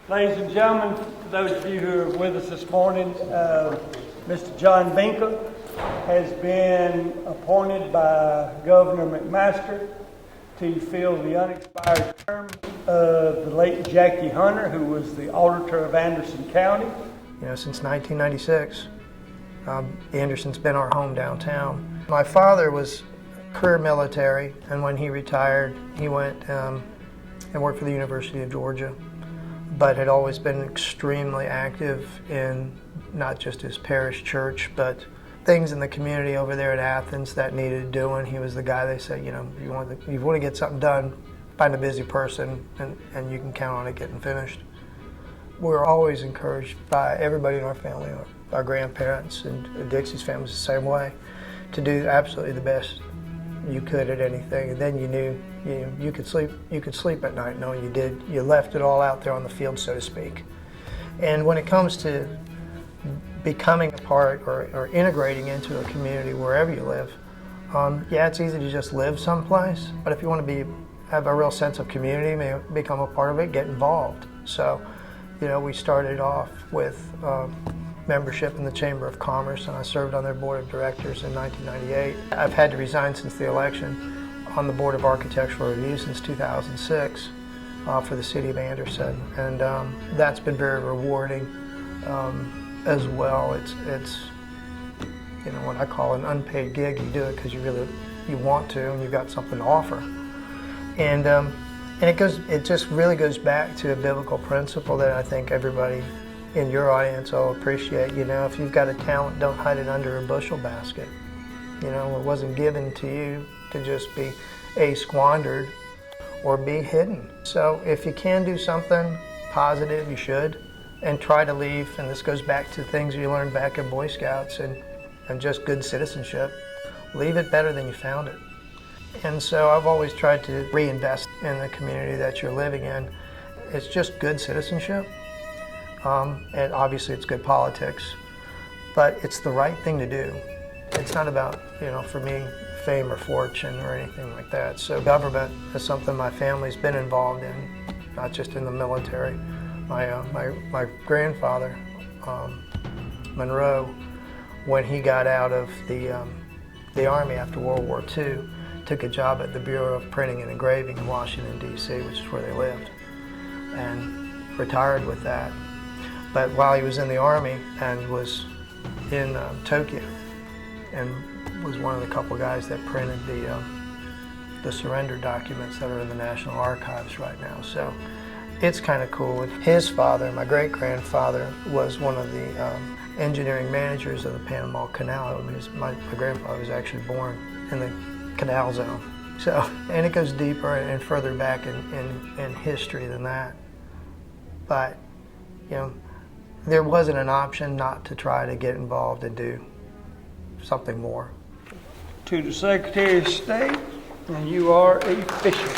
Ladies and gentlemen, for those of you who are with us this morning, Mr. John Benca has been appointed by Governor McMaster to fill the unexpired term of the late Jackie Hunter, who was the auditor of Anderson County. Since 1996, Anderson's been our home downtown. My father was career military, and when he retired, he went and worked for the University of Georgia, but had always been extremely active in not just his parish church, but things in the community over there in Athens that needed doing. He was the guy they said, if you want to get something done, find a busy person, and you can count on it getting finished. We're always encouraged by everybody in our family, our grandparents, and Dixie's family was the same way, to do absolutely the best you could at anything. And then you knew you could sleep at night knowing you left it all out there on the field, so to speak. And when it comes to becoming a part or integrating into a community wherever you live, it's easy to just live someplace, but if you want to have a real sense of community, become a part of it, get involved. So, we started off with membership in the Chamber of Commerce, and I served on their board of directors in 1998. I've had to resign since the election, on the Board of Architectural Review since 2006 for the city of Anderson, and that's been very rewarding as well. It's what I call an unpaid gig. You do it because you want to, and you've got something to offer. And it just really goes back to a biblical principle that I think everybody in your audience will appreciate. If you've got a talent, don't hide it under a bushel basket. It wasn't given to you to just be squandered or be hidden. So if you can do something positive, you should, and try to leave. And this goes back to things you learned back in Boy Scouts and just good citizenship. Leave it better than you found it. And so I've always tried to reinvest in the community that you're living in. It's just good citizenship. And obviously it's good politics, but it's the right thing to do. It's not about, for me, fame or fortune or anything like that. So government is something my family's been involved in, not just in the military. My grandfather, Monroe, when he got out of the Army after World War II, took a job at the Bureau of Printing and Engraving in Washington, D.C., which is where they lived, and retired with that. But while he was in the Army and was in Tokyo, and was one of the couple guys that printed the surrender documents that are in the National Archives right now. So it's kind of cool. His father, my great-grandfather, was one of the engineering managers of the Panama Canal. My grandfather was actually born in the canal zone. So, and it goes deeper and further back in history than that. But, there wasn't an option not to try to get involved and do something more. To the Secretary of State, and you are official.